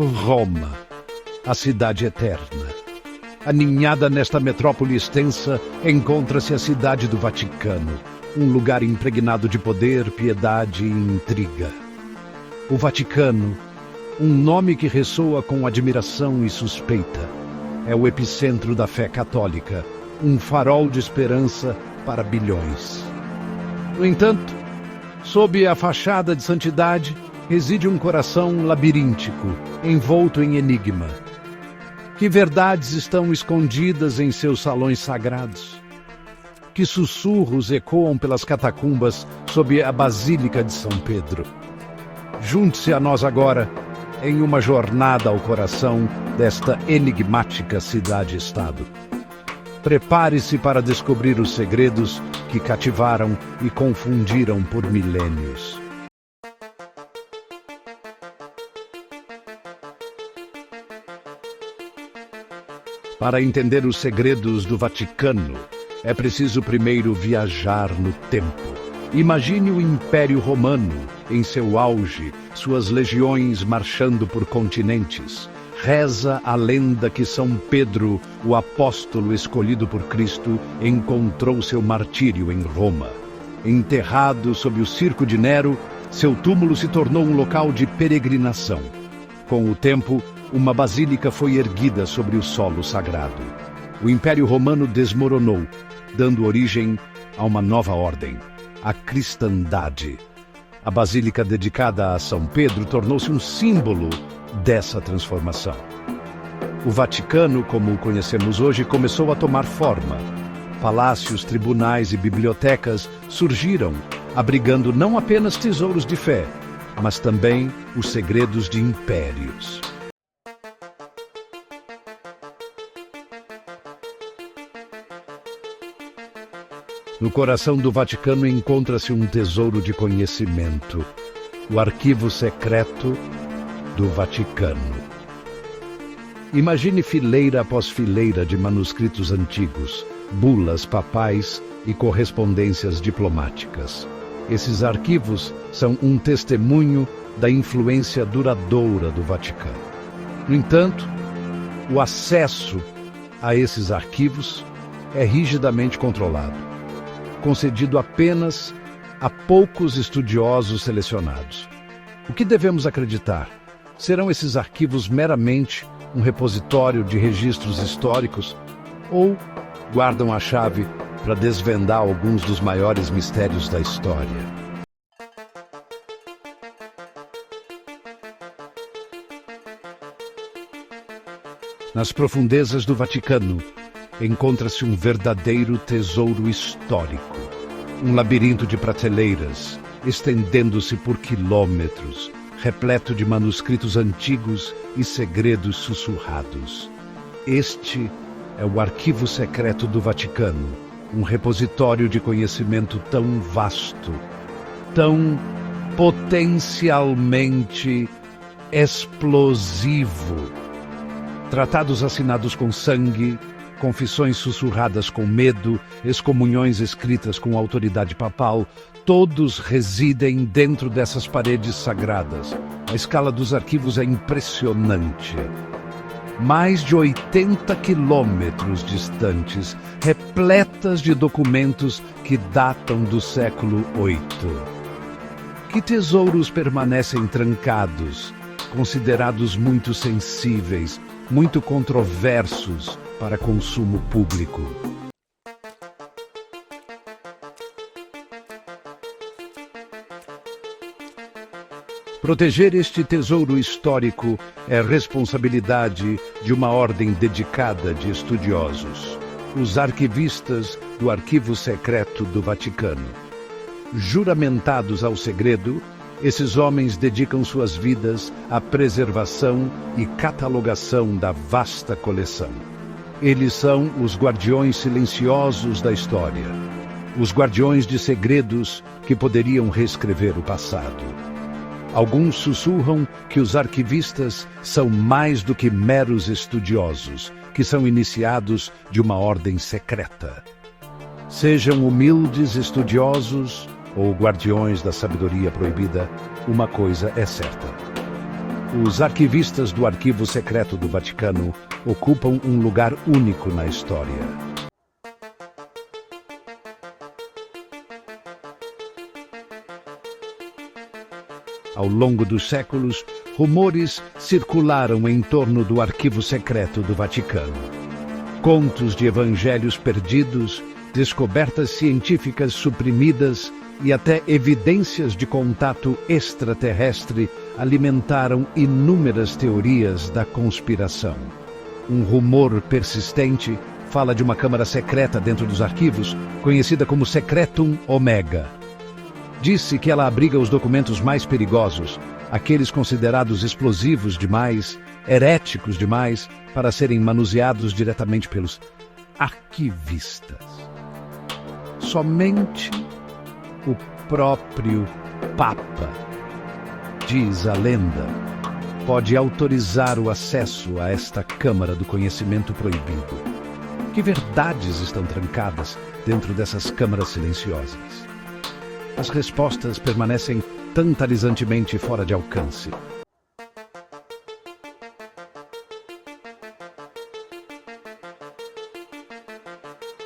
Roma, a cidade eterna. Aninhada nesta metrópole extensa, encontra-se a cidade do Vaticano, um lugar impregnado de poder, piedade e intriga. O Vaticano, um nome que ressoa com admiração e suspeita, é o epicentro da fé católica, um farol de esperança para bilhões. No entanto, sob a fachada de santidade, reside um coração labiríntico, envolto em enigma. Que verdades estão escondidas em seus salões sagrados? Que sussurros ecoam pelas catacumbas sob a Basílica de São Pedro? Junte-se a nós agora em uma jornada ao coração desta enigmática cidade-estado. Prepare-se para descobrir os segredos que cativaram e confundiram por milênios. Para entender os segredos do Vaticano, é preciso primeiro viajar no tempo. Imagine o Império Romano em seu auge, suas legiões marchando por continentes. Reza a lenda que São Pedro, o apóstolo escolhido por Cristo, encontrou seu martírio em Roma. Enterrado sob o circo de Nero, seu túmulo se tornou um local de peregrinação. Com o tempo, uma basílica foi erguida sobre o solo sagrado. O Império Romano desmoronou, dando origem a uma nova ordem, a cristandade. A basílica dedicada a São Pedro tornou-se um símbolo dessa transformação. O Vaticano, como o conhecemos hoje, começou a tomar forma. Palácios, tribunais e bibliotecas surgiram, abrigando não apenas tesouros de fé, mas também os segredos de impérios. No coração do Vaticano encontra-se um tesouro de conhecimento, o arquivo secreto do Vaticano. Imagine fileira após fileira de manuscritos antigos, bulas papais e correspondências diplomáticas. Esses arquivos são um testemunho da influência duradoura do Vaticano. No entanto, o acesso a esses arquivos é rigidamente controlado, concedido apenas a poucos estudiosos selecionados. O que devemos acreditar? Serão esses arquivos meramente um repositório de registros históricos ou guardam a chave para desvendar alguns dos maiores mistérios da história? Nas profundezas do Vaticano, encontra-se um verdadeiro tesouro histórico. Um labirinto de prateleiras, estendendo-se por quilômetros, repleto de manuscritos antigos e segredos sussurrados. Este é o arquivo secreto do Vaticano, um repositório de conhecimento tão vasto, tão potencialmente explosivo. Tratados assinados com sangue, confissões sussurradas com medo, excomunhões escritas com autoridade papal, todos residem dentro dessas paredes sagradas. A escala dos arquivos é impressionante. Mais de 80 quilômetros distantes, repletas de documentos que datam do século VIII. Que tesouros permanecem trancados, considerados muito sensíveis, muito controversos para consumo público. Proteger este tesouro histórico é responsabilidade de uma ordem dedicada de estudiosos, os arquivistas do Arquivo Secreto do Vaticano. Juramentados ao segredo, esses homens dedicam suas vidas à preservação e catalogação da vasta coleção. Eles são os guardiões silenciosos da história, os guardiões de segredos que poderiam reescrever o passado. Alguns sussurram que os arquivistas são mais do que meros estudiosos, que são iniciados de uma ordem secreta. Sejam humildes estudiosos ou guardiões da sabedoria proibida, uma coisa é certa: Os arquivistas do Arquivo Secreto do Vaticano ocupam um lugar único na história. Ao longo dos séculos, rumores circularam em torno do Arquivo Secreto do Vaticano. Contos de evangelhos perdidos, descobertas científicas suprimidas e até evidências de contato extraterrestre alimentaram inúmeras teorias da conspiração. Um rumor persistente fala de uma câmara secreta dentro dos arquivos, conhecida como Secretum Omega. Disse que ela abriga os documentos mais perigosos, aqueles considerados explosivos demais, heréticos demais, para serem manuseados diretamente pelos arquivistas. Somente o próprio Papa, diz a lenda, pode autorizar o acesso a esta Câmara do Conhecimento Proibido. Que verdades estão trancadas dentro dessas câmaras silenciosas? As respostas permanecem tantalizantemente fora de alcance.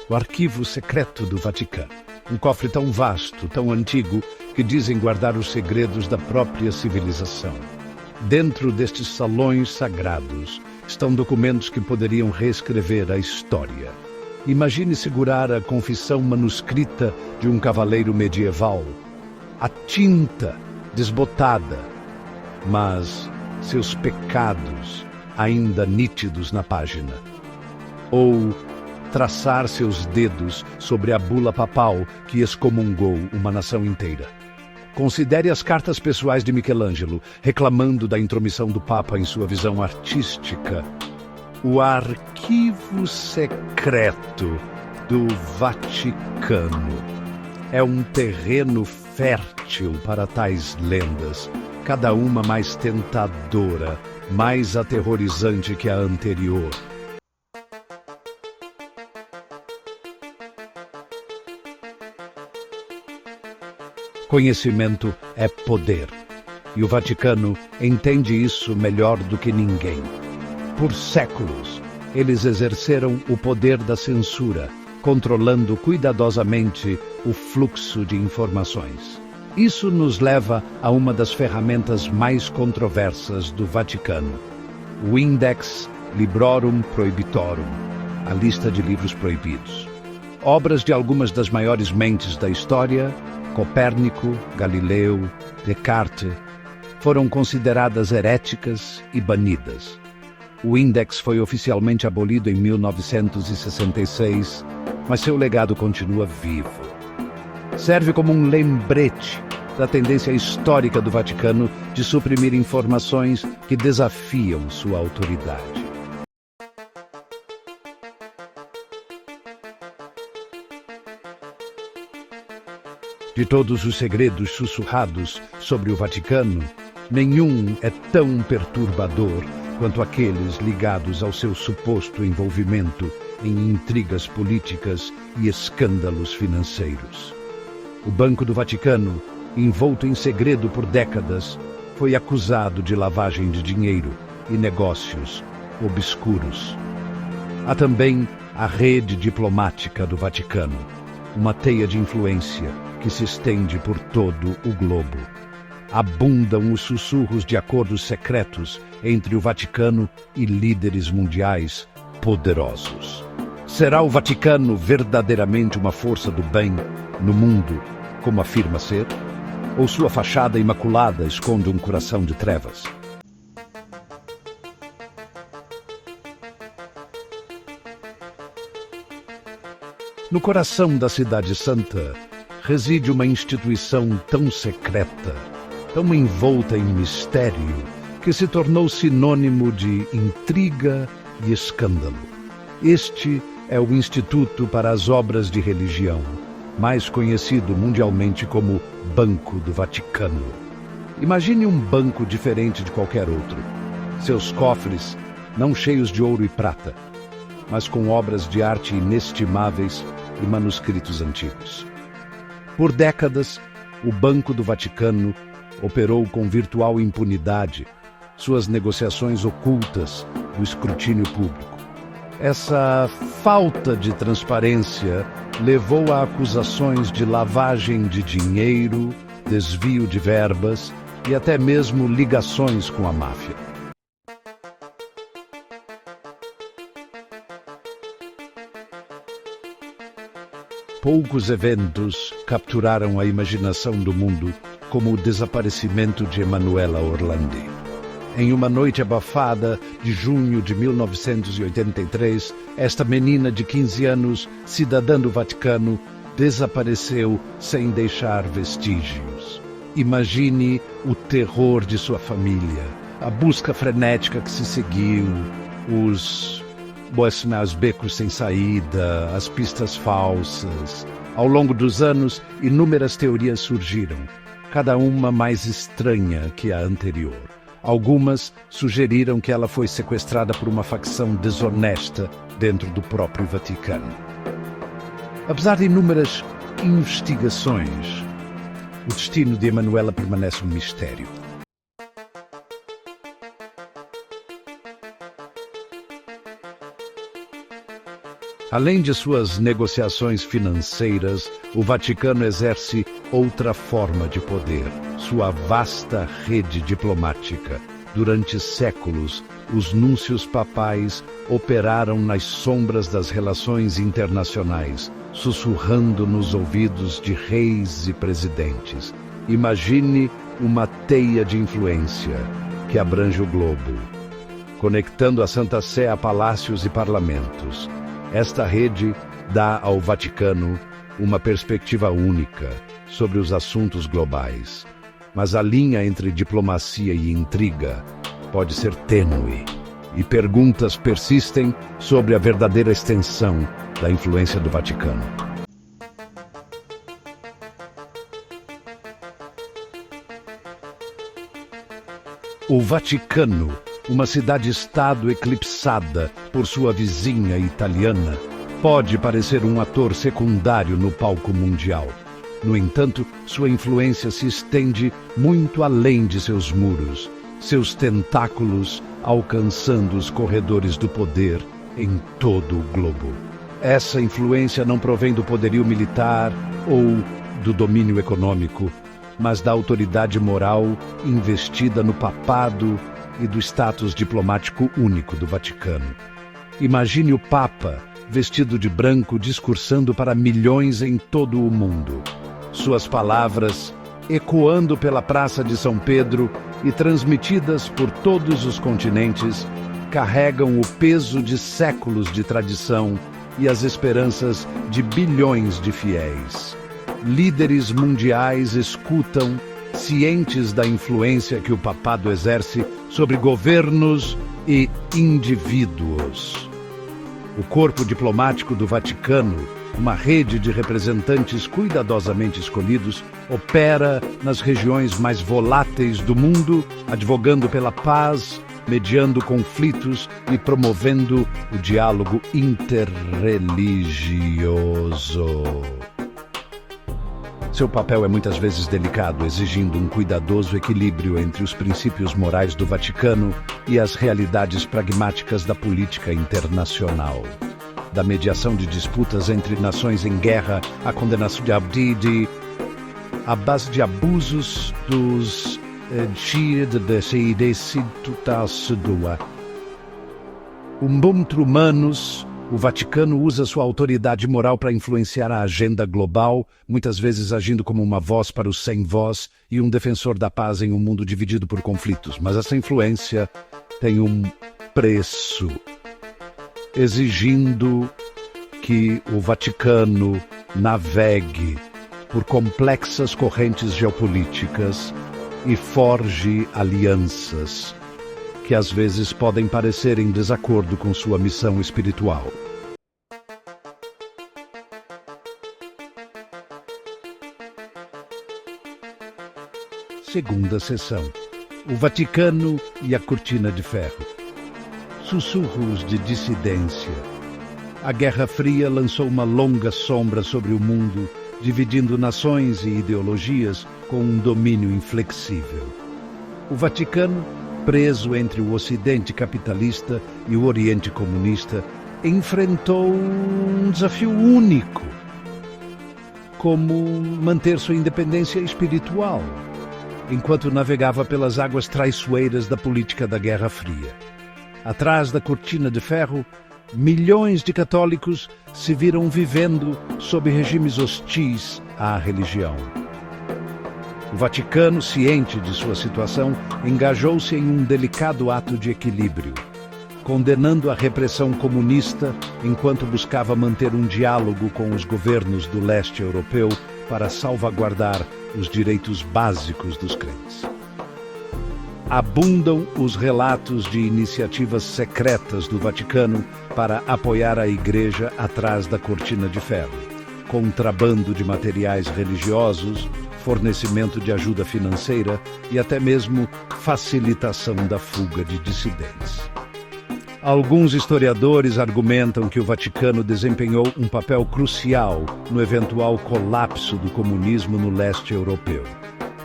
O Arquivo Secreto do Vaticano. Um cofre tão vasto, tão antigo, que dizem guardar os segredos da própria civilização. Dentro destes salões sagrados estão documentos que poderiam reescrever a história. Imagine segurar a confissão manuscrita de um cavaleiro medieval. A tinta desbotada, mas seus pecados ainda nítidos na página. Ou traçar seus dedos sobre a bula papal que excomungou uma nação inteira. Considere as cartas pessoais de Michelangelo, reclamando da intromissão do Papa em sua visão artística. O Arquivo Secreto do Vaticano é um terreno fértil para tais lendas, cada uma mais tentadora, mais aterrorizante que a anterior. Conhecimento é poder, e o Vaticano entende isso melhor do que ninguém. Por séculos, eles exerceram o poder da censura, controlando cuidadosamente o fluxo de informações. Isso nos leva a uma das ferramentas mais controversas do Vaticano, o Index Librorum Prohibitorum, a lista de livros proibidos. Obras de algumas das maiores mentes da história, Copérnico, Galileu, Descartes, foram consideradas heréticas e banidas. O Index foi oficialmente abolido em 1966, mas seu legado continua vivo. Serve como um lembrete da tendência histórica do Vaticano de suprimir informações que desafiam sua autoridade. De todos os segredos sussurrados sobre o Vaticano, nenhum é tão perturbador quanto aqueles ligados ao seu suposto envolvimento em intrigas políticas e escândalos financeiros. O Banco do Vaticano, envolto em segredo por décadas, foi acusado de lavagem de dinheiro e negócios obscuros. Há também a rede diplomática do Vaticano, uma teia de influência que se estende por todo o globo. Abundam os sussurros de acordos secretos entre o Vaticano e líderes mundiais poderosos. Será o Vaticano verdadeiramente uma força do bem no mundo, como afirma ser? Ou sua fachada imaculada esconde um coração de trevas? No coração da Cidade Santa reside uma instituição tão secreta, tão envolta em mistério, que se tornou sinônimo de intriga e escândalo. Este é o Instituto para as Obras de Religião, mais conhecido mundialmente como Banco do Vaticano. Imagine um banco diferente de qualquer outro. Seus cofres, não cheios de ouro e prata, mas com obras de arte inestimáveis e manuscritos antigos. Por décadas, o Banco do Vaticano operou com virtual impunidade, suas negociações ocultas do escrutínio público. Essa falta de transparência levou a acusações de lavagem de dinheiro, desvio de verbas e até mesmo ligações com a máfia. Poucos eventos capturaram a imaginação do mundo como o desaparecimento de Emanuela Orlandi. Em uma noite abafada de junho de 1983, esta menina de 15 anos, cidadã do Vaticano, desapareceu sem deixar vestígios. Imagine o terror de sua família, a busca frenética que se seguiu, os becos sem saída, as pistas falsas. Ao longo dos anos, inúmeras teorias surgiram, cada uma mais estranha que a anterior. Algumas sugeriram que ela foi sequestrada por uma facção desonesta dentro do próprio Vaticano. Apesar de inúmeras investigações, o destino de Emanuela permanece um mistério. Além de suas negociações financeiras, o Vaticano exerce outra forma de poder, sua vasta rede diplomática. Durante séculos, os núncios papais operaram nas sombras das relações internacionais, sussurrando nos ouvidos de reis e presidentes. Imagine uma teia de influência que abrange o globo, conectando a Santa Sé a palácios e parlamentos. Esta rede dá ao Vaticano uma perspectiva única sobre os assuntos globais. Mas a linha entre diplomacia e intriga pode ser tênue, e perguntas persistem sobre a verdadeira extensão da influência do Vaticano. O Vaticano, uma cidade-estado eclipsada por sua vizinha italiana, pode parecer um ator secundário no palco mundial. No entanto, sua influência se estende muito além de seus muros, seus tentáculos alcançando os corredores do poder em todo o globo. Essa influência não provém do poderio militar ou do domínio econômico, mas da autoridade moral investida no papado e do status diplomático único do Vaticano. Imagine o Papa, vestido de branco, discursando para milhões em todo o mundo. Suas palavras, ecoando pela Praça de São Pedro e transmitidas por todos os continentes, carregam o peso de séculos de tradição e as esperanças de bilhões de fiéis. Líderes mundiais escutam, cientes da influência que o papado exerce sobre governos e indivíduos. O corpo diplomático do Vaticano, uma rede de representantes cuidadosamente escolhidos, opera nas regiões mais voláteis do mundo, advogando pela paz, mediando conflitos e promovendo o diálogo interreligioso. Seu papel é muitas vezes delicado, exigindo um cuidadoso equilíbrio entre os princípios morais do Vaticano e as realidades pragmáticas da política internacional. Da mediação de disputas entre nações em guerra à condenação de à base de abusos dos humanos. O Vaticano usa sua autoridade moral para influenciar a agenda global, muitas vezes agindo como uma voz para os sem voz e um defensor da paz em um mundo dividido por conflitos. Mas essa influência tem um preço, exigindo que o Vaticano navegue por complexas correntes geopolíticas e forge alianças que às vezes podem parecer em desacordo com sua missão espiritual. Segunda sessão. O Vaticano e a Cortina de Ferro. Sussurros de dissidência. A Guerra Fria lançou uma longa sombra sobre o mundo, dividindo nações e ideologias com um domínio inflexível. O Vaticano preso entre o Ocidente capitalista e o Oriente comunista, enfrentou um desafio único: como manter sua independência espiritual, enquanto navegava pelas águas traiçoeiras da política da Guerra Fria. Atrás da cortina de ferro, milhões de católicos se viram vivendo sob regimes hostis à religião. O Vaticano, ciente de sua situação, engajou-se em um delicado ato de equilíbrio, condenando a repressão comunista enquanto buscava manter um diálogo com os governos do leste europeu para salvaguardar os direitos básicos dos crentes. Abundam os relatos de iniciativas secretas do Vaticano para apoiar a Igreja atrás da cortina de ferro: contrabando de materiais religiosos, fornecimento de ajuda financeira e até mesmo facilitação da fuga de dissidentes. Alguns historiadores argumentam que o Vaticano desempenhou um papel crucial no eventual colapso do comunismo no leste europeu,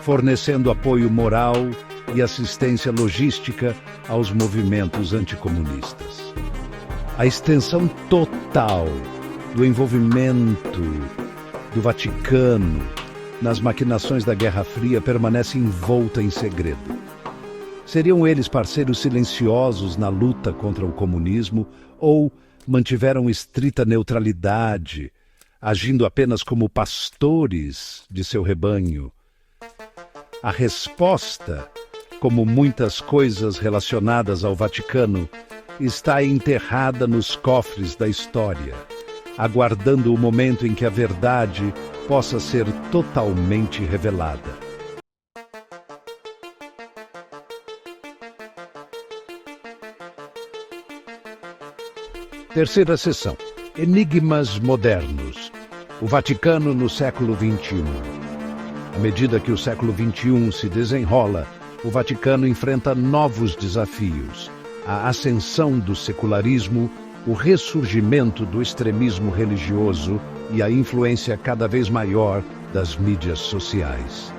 fornecendo apoio moral e assistência logística aos movimentos anticomunistas. A extensão total do envolvimento do Vaticano nas maquinações da Guerra Fria permanece envolta em segredo. Seriam eles parceiros silenciosos na luta contra o comunismo ou mantiveram estrita neutralidade, agindo apenas como pastores de seu rebanho? A resposta, como muitas coisas relacionadas ao Vaticano, está enterrada nos cofres da história, aguardando o momento em que a verdade possa ser totalmente revelada. Terceira sessão: Enigmas modernos. O Vaticano no século XXI. À medida que o século XXI se desenrola, o Vaticano enfrenta novos desafios: a ascensão do secularismo, o ressurgimento do extremismo religioso e a influência cada vez maior das mídias sociais.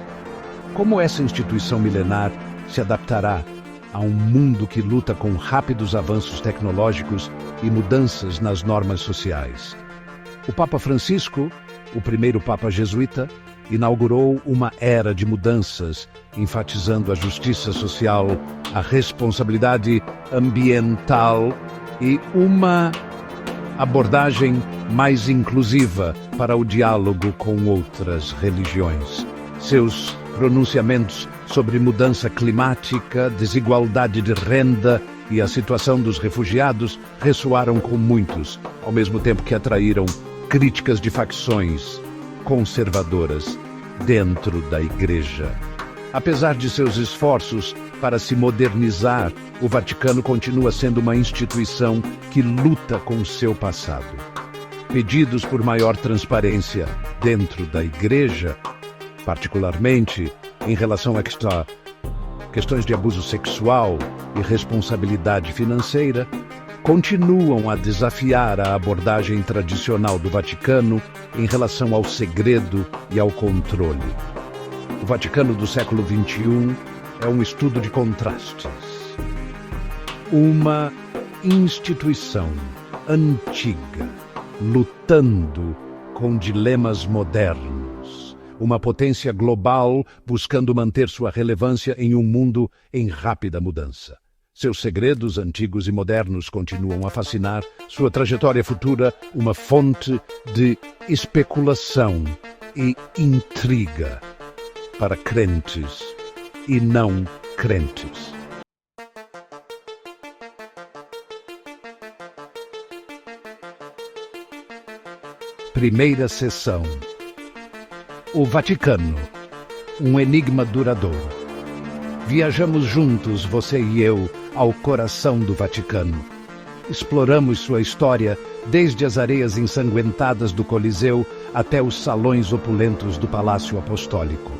Como essa instituição milenar se adaptará a um mundo que luta com rápidos avanços tecnológicos e mudanças nas normas sociais? O Papa Francisco, o primeiro Papa jesuíta, inaugurou uma era de mudanças, enfatizando a justiça social, a responsabilidade ambiental e uma abordagem mais inclusiva para o diálogo com outras religiões. Seus pronunciamentos sobre mudança climática, desigualdade de renda e a situação dos refugiados ressoaram com muitos, ao mesmo tempo que atraíram críticas de facções conservadoras dentro da Igreja. Apesar de seus esforços para se modernizar, o Vaticano continua sendo uma instituição que luta com seu passado. Pedidos por maior transparência dentro da Igreja, particularmente em relação a questões de abuso sexual e responsabilidade financeira, continuam a desafiar a abordagem tradicional do Vaticano em relação ao segredo e ao controle. O Vaticano do século XXI é um estudo de contrastes. Uma instituição antiga, lutando com dilemas modernos. Uma potência global buscando manter sua relevância em um mundo em rápida mudança. Seus segredos antigos e modernos continuam a fascinar, sua trajetória futura uma fonte de especulação e intriga para crentes e não crentes. Primeira sessão: o Vaticano, um enigma duradouro. Viajamos juntos, você e eu, ao coração do Vaticano. Exploramos sua história, desde as areias ensanguentadas do Coliseu até os salões opulentos do Palácio Apostólico.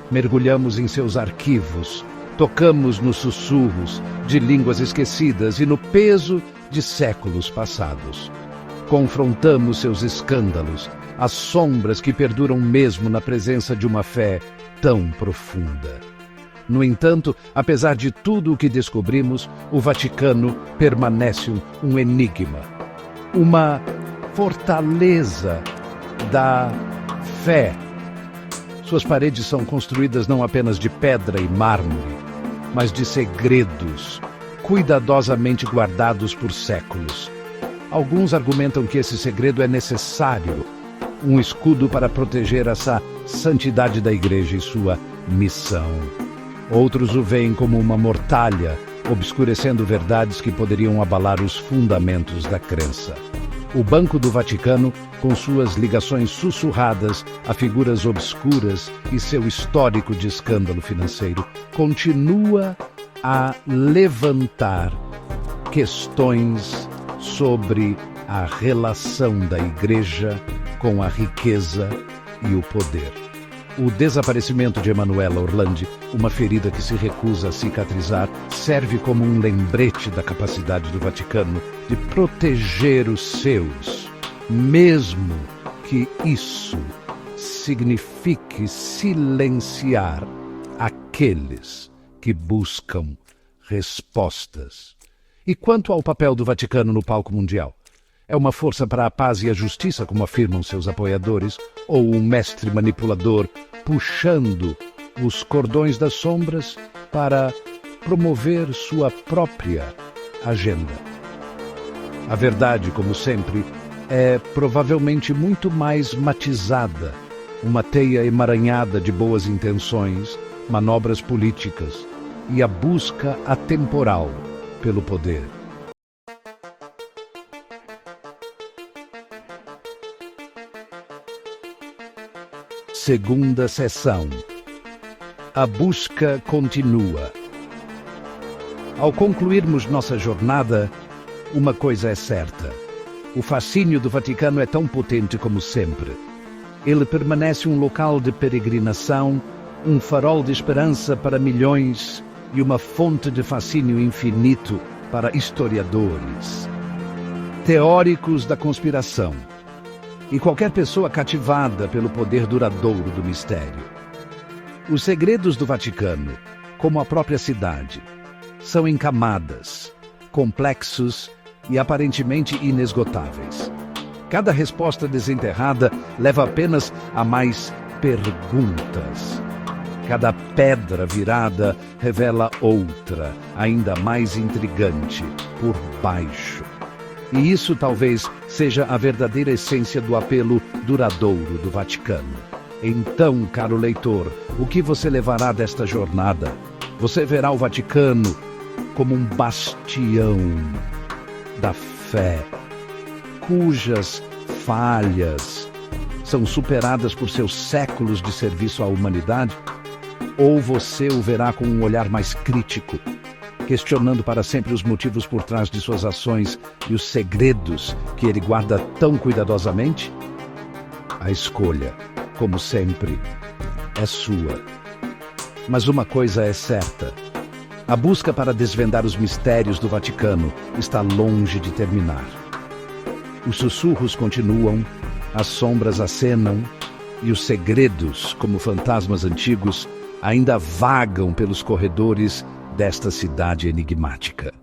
Mergulhamos em seus arquivos, tocamos nos sussurros de línguas esquecidas e no peso de séculos passados. Confrontamos seus escândalos, as sombras que perduram mesmo na presença de uma fé tão profunda. No entanto, apesar de tudo o que descobrimos, o Vaticano permanece um enigma, uma fortaleza da fé. Suas paredes são construídas não apenas de pedra e mármore, mas de segredos, cuidadosamente guardados por séculos. Alguns argumentam que esse segredo é necessário, um escudo para proteger essa santidade da Igreja e sua missão. Outros o veem como uma mortalha, obscurecendo verdades que poderiam abalar os fundamentos da crença. O Banco do Vaticano, com suas ligações sussurradas a figuras obscuras e seu histórico de escândalo financeiro, continua a levantar questões sobre a relação da Igreja com a riqueza e o poder. O desaparecimento de Emanuela Orlandi, uma ferida que se recusa a cicatrizar, serve como um lembrete da capacidade do Vaticano de proteger os seus, mesmo que isso signifique silenciar aqueles que buscam respostas. E quanto ao papel do Vaticano no palco mundial? É uma força para a paz e a justiça, como afirmam seus apoiadores, ou um mestre manipulador puxando os cordões das sombras para promover sua própria agenda? A verdade, como sempre, é provavelmente muito mais matizada, uma teia emaranhada de boas intenções, manobras políticas e a busca atemporal pelo poder. Segunda sessão. A busca continua. Ao concluirmos nossa jornada, uma coisa é certa. O fascínio do Vaticano é tão potente como sempre. Ele permanece um local de peregrinação, um farol de esperança para milhões e uma fonte de fascínio infinito para historiadores, teóricos da conspiração e qualquer pessoa cativada pelo poder duradouro do mistério. Os segredos do Vaticano, como a própria cidade, são em camadas, complexos e aparentemente inesgotáveis. Cada resposta desenterrada leva apenas a mais perguntas. Cada pedra virada revela outra, ainda mais intrigante, por baixo. E isso talvez seja a verdadeira essência do apelo duradouro do Vaticano. Então, caro leitor, o que você levará desta jornada? Você verá o Vaticano como um bastião da fé, cujas falhas são superadas por seus séculos de serviço à humanidade? Ou você o verá com um olhar mais crítico, questionando para sempre os motivos por trás de suas ações e os segredos que ele guarda tão cuidadosamente? A escolha, como sempre, é sua. Mas uma coisa é certa: a busca para desvendar os mistérios do Vaticano está longe de terminar. Os sussurros continuam, as sombras acenam e os segredos, como fantasmas antigos, ainda vagam pelos corredores desta cidade enigmática.